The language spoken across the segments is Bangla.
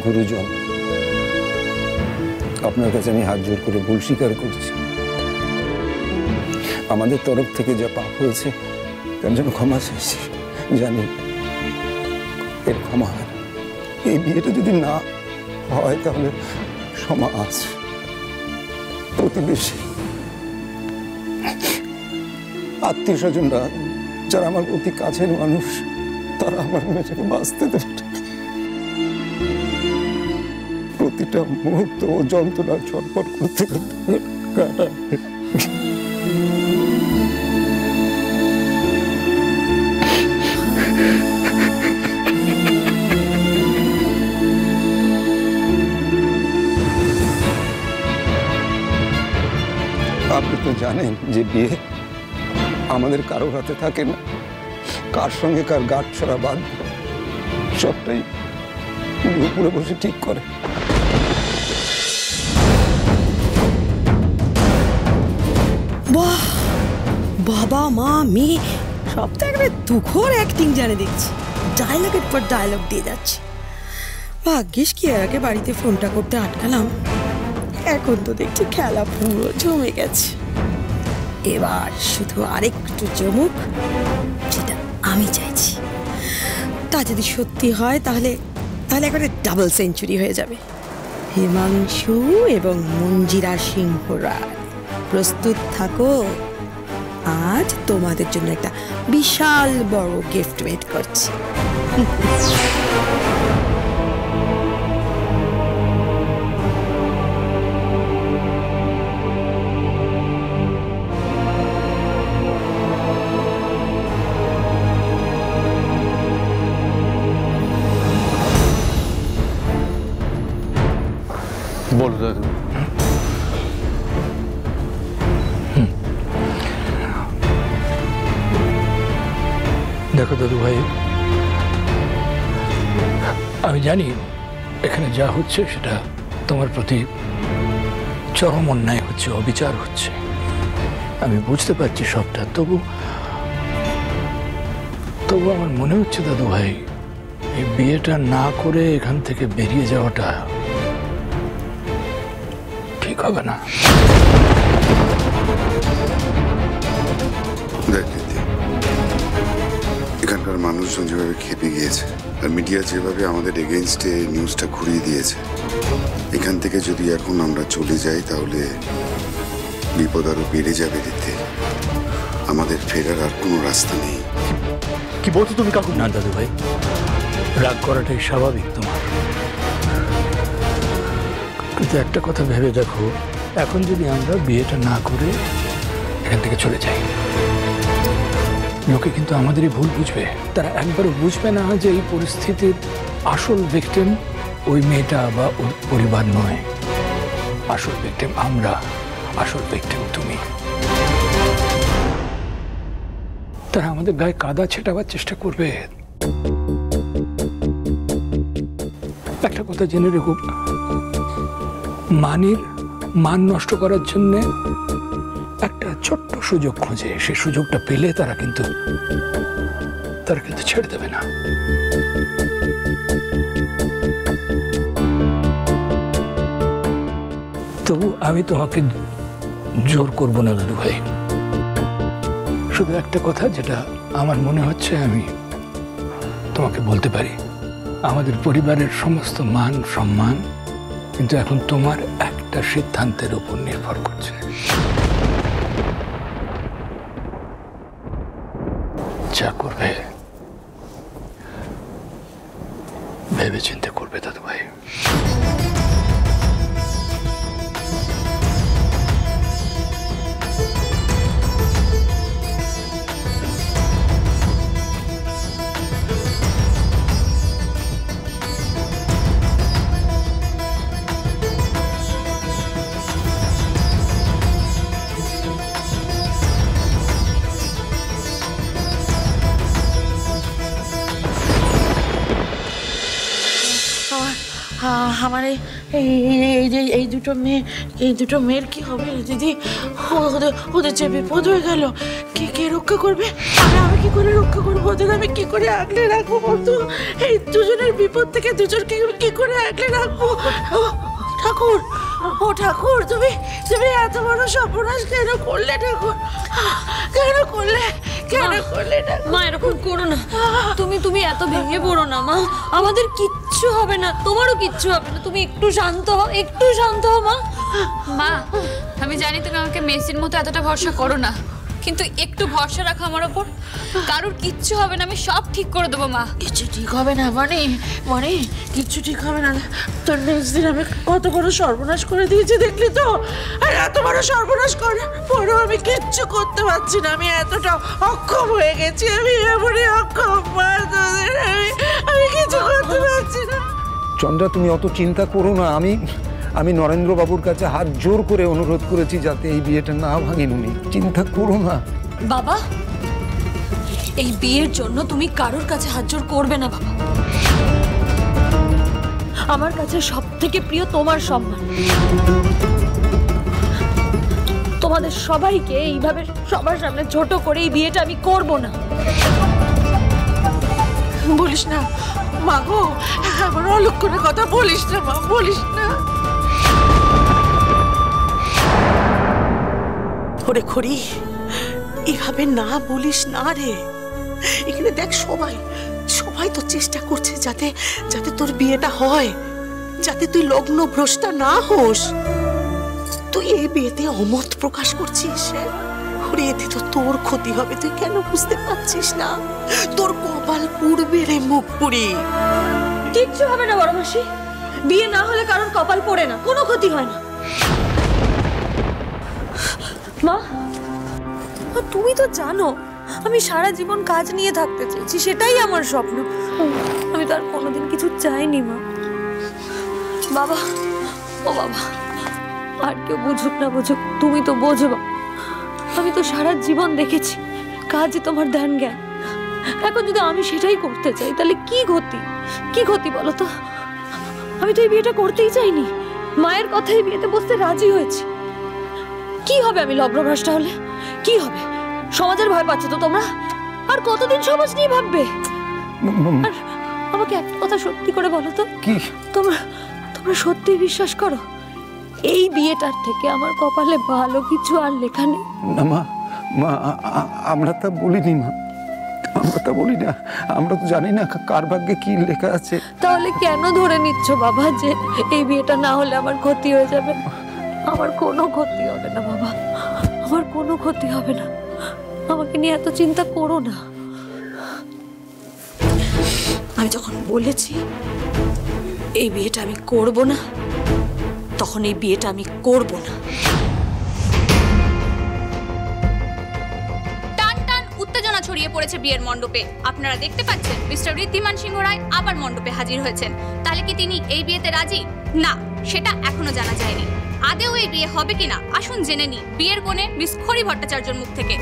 গুরুজন, আপনার কাছে আমি হাত জোর করে ভুল স্বীকার করছি। আমাদের তরফ থেকে যা পাপ হয়েছে তার জন্য ক্ষমা চাইছি। জানি এর ক্ষমা হয় না। এই বিয়েটা যদি না হয় তাহলে সমাজ, প্রতিবেশী, আত্মীয় স্বজনরা যারা আমার অতি কাছের মানুষ তারা আমার মেয়েটাকে বাঁচতে দেবে। প্রতিটা মুহূর্ত ও যন্ত্রণা ছটফট করতে করতে কাটায়। আপনি তো জানেন যে বিয়ে আমাদের কারোর হাতে থাকে না। কার সঙ্গে কার গাঁট ছড়া বাদ সবটাই উপরে বসে ঠিক করে। বাহ, বাবা মা মেয়ে সব তো একটা দুঃখর অ্যাক্টিং জানে দেখছি। ডায়লগের পর ডায়লগ দিয়ে যাচ্ছে। ভাগ্যিস কি আগে বাড়িতে ফোনটা করতে আটকালাম। এখন তো দেখছি খেলা পুরো জমে গেছে। এবার শুধু আরেকটু জমুক, যেটা আমি চাইছি। তা যদি সত্যি হয় তাহলে তাহলে একবারে ডাবল সেঞ্চুরি হয়ে যাবে। হিমাংশু এবং মঞ্জিরা সিংহ রায়, প্রস্তুত থাকো। আজ তোমাদের জন্য একটা বিশাল বড় গিফট ওয়েট করছি। বলো দাদু। দেখো দাদু ভাই, আমি জানি এখানে যা হচ্ছে সেটা তোমার প্রতি চরম অন্যায় হচ্ছে, অবিচার হচ্ছে। আমি বুঝতে পারছি সবটা। তবু আমার মনে হচ্ছে দাদু ভাই, এই বিয়েটা না করে এখান থেকে বেরিয়ে যাওয়াটা ঠিক হবে না। এখানকার মানুষজন যেভাবে খেপে গিয়েছে আর মিডিয়া যেভাবে আমাদের এগেইনস্টে নিউজটা ঘুরিয়ে দিয়েছে, এখান থেকে যদি এখন আমরা চলে যাই তাহলে বিপদ আরো বেড়ে যাবে। দিতে আমাদের ফেরার আর কোনো রাস্তা নেই। কি বলছো তুমি কাকু? না দাদু ভাই, রাগ করাটাই স্বাভাবিক তোমার। কিন্তু একটা কথা ভেবে দেখো, এখন যদি আমরা বিয়েটা না করে এখান থেকে চলে যাই, লোকে কিন্তু আমাদেরই ভুল বুঝবে। তারা একবারও বুঝবে না যে এই পরিস্থিতির আসল ভিকটিম ওই মেয়েটা বা ওর পরিবার নয়। আসল ভিকটিম আমরা, আসল ভিকটিম তুমি। তারা আমাদের গায়ে কাদা ছেটাবার চেষ্টা করবে। একটা কথা জেনে রেখো, মান নষ্ট করার জন্য একটা ছোট্ট সুযোগ খোঁজে। সেই সুযোগটা পেলে তারা কিন্তু ছেড়ে দেবে না। তবু আমি তোমাকে জোর করব না দাদু ভাই। শুধু একটা কথা যেটা আমার মনে হচ্ছে আমি তোমাকে বলতে পারি। আমাদের পরিবারের সমস্ত মান সম্মান কিন্তু এখন তোমার একটা সিদ্ধান্তের উপর নির্ভর করছে। যা করবে ভেবে চিন্তে করবে দাদু ভাই। আমার এই দুটো মেয়ের কি হবে দিদি? ওদের যে বিপদ হয়ে গেল, কে রক্ষা করবে? আমি কি করে রক্ষা করবো ওদের? আমি কি করে আগলে রাখবো বলতো? এই দুজনের বিপদ থেকে দুজনকে কি করে আগলে রাখবো? ঠাকুর, ও ঠাকুর, তুমি এত বড় সর্বনাশ কেন করলে ঠাকুর? কেন করলে মা? এরকম করো না, তুমি এত ভেঙে পড়ো না মা। আমাদের কিচ্ছু হবে না, তোমারও কিচ্ছু হবে না। তুমি একটু শান্ত হও মা। মা, আমি জানি তুমি আমাকে মেসির মতো এতটা ভরসা করো না, কিন্তু একটু ভরসা রাখো আমার ওপর। কারোর কিচ্ছু হবে না, আমি সব ঠিক করে দেবো মা। কিছু ঠিক হবে না মানে কিচ্ছু ঠিক হবে না। তোর নেক্সট দিন আমি কত বড় সর্বনাশ করে দিয়েছি দেখলি তো? আর এত বড় সর্বনাশ করার পরেও আমি কিচ্ছু করতে পারছি না। আমি এতটা অক্ষম হয়ে গেছি, আমি এমনই অক্ষম মা, তোদের আমি কিছু করতে পারছি না। চন্দ্রা, তুমি অত চিন্তা করো না। আমি নরেন্দ্র বাবুর কাছে হাত জোর করে অনুরোধ করেছি যাতে এই বিয়েটা না ভাঙেন উনি। চিন্তা করো না বাবা। এই বিয়ের জন্য তুমি কারোর কাছে হাত জোর করবে না বাবা। আমার কাছে সব থেকে প্রিয় তোমার সম্মান। তোমাদের সবাইকে এইভাবে সবার সামনে ছোট করে এই বিয়েটা আমি করব না। বলিস না মা গো, এমন অলক্ষণের কথা বলিস না মা, বলিস না। ওরে খড়ি, এভাবে না বলিস না রে। এখানে দেখ সবাই তো চেষ্টা করছে যাতে তোর বিয়েটা হয়, যাতে তুই লগ্ন ভ্রষ্টা না হোস। তুই এই বিয়েতে অমত প্রকাশ করছিস। ওরে, এতে তো তোর ক্ষতি হবে, তুই কেন বুঝতে পারছিস না? তোর কপাল পুড়বে রে মুখ পুড়ি। কিচ্ছু হবে না বড় মাসি, বিয়ে না হলে কারোর কপাল পড়ে না, কোনো ক্ষতি হয় না। মা, তুমি তো জানো আমি সারা জীবন কাজ নিয়ে থাকতে চেয়েছি, সেটাই আমার স্বপ্ন। আমি তো আর কোনোদিন কিছু চাইনি মা। বাবা, ও বাবা, আর কেউ বুঝুক না বুঝুক, তুমি তো বোঝো। আমি তো সারা জীবন দেখেছি কাজে তোমার ধ্যান জ্ঞান। এখন যদি আমি সেটাই করতে চাই তাহলে কি ক্ষতি বলো তো? আমি তো এই বিয়েটা করতেই চাইনি, মায়ের কথাই বিয়েতে বসতে রাজি হয়েছি। কি হবে আমি লগ্নভ্রষ্টা হলে? কি হবে? সমাজের ভয় পাচ্ছ তো তোমরা? আর কতদিন সমাজ নিয়ে ভাববে? আর আমাকে একটা কথা সত্যি করে বলো তো, কি তোমরা সত্যি বিশ্বাস করো এই বিয়েটার থেকে আমার কপালে ভালো কিছু আর লেখা নেই? না মা, আমরা তা বলিনি মা, আমরা তা বলি না। আমরা তো জানি না কার ভাগ্যে কি লেখা আছে। তাহলে কেন ধরে নিচ্ছ বাবা যে এই বিয়েটা না হলে আমার ক্ষতি হয়ে যাবে? আমার কোনো ক্ষতি হবে না বাবা, আমার কোনো ক্ষতি হবে না। আমাকে নিয়ে এত চিন্তা করো না। আমি যখন বলেছি এই বিয়েটা আমি করব না, তখন এই বিয়েটা আমি করব না। টান টান উত্তেজনা ছড়িয়ে পড়েছে বিয়ের মণ্ডপে। আপনারা দেখতে পাচ্ছেন মিস্টার ঋদ্ধিমান সিংহ রায় আবার মণ্ডপে হাজির হয়েছেন। তাহলে কি তিনি এই বিয়েতে রাজি? না, সেটা এখনো জানা যায়নি। আদেও এই বিয়ে হবে কিনা আসুন জেনে নি বিয়ের কোণে মিস খড়ি ভট্টাচার্যের মুখ থেকে।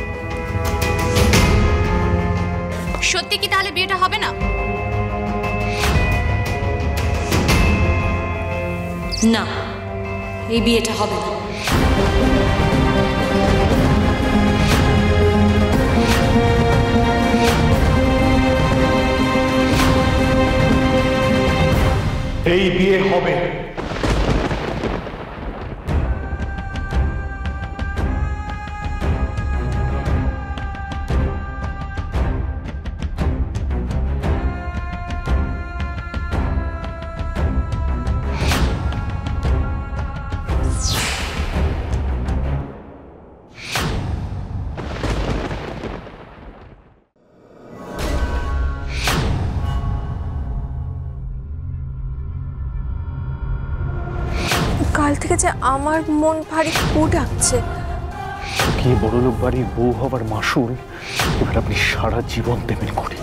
সত্যি কি তাহলে বিয়েটা হবে না? না, এই বিয়েটা হবে না। এই বিয়ে হবে। কাল থেকে যে আমার মন ভারী কু ডাকছে। কি বড়লোক বাড়ির বউ হবার মাসুল এবার আপনি সারা জীবন দেবেন করে।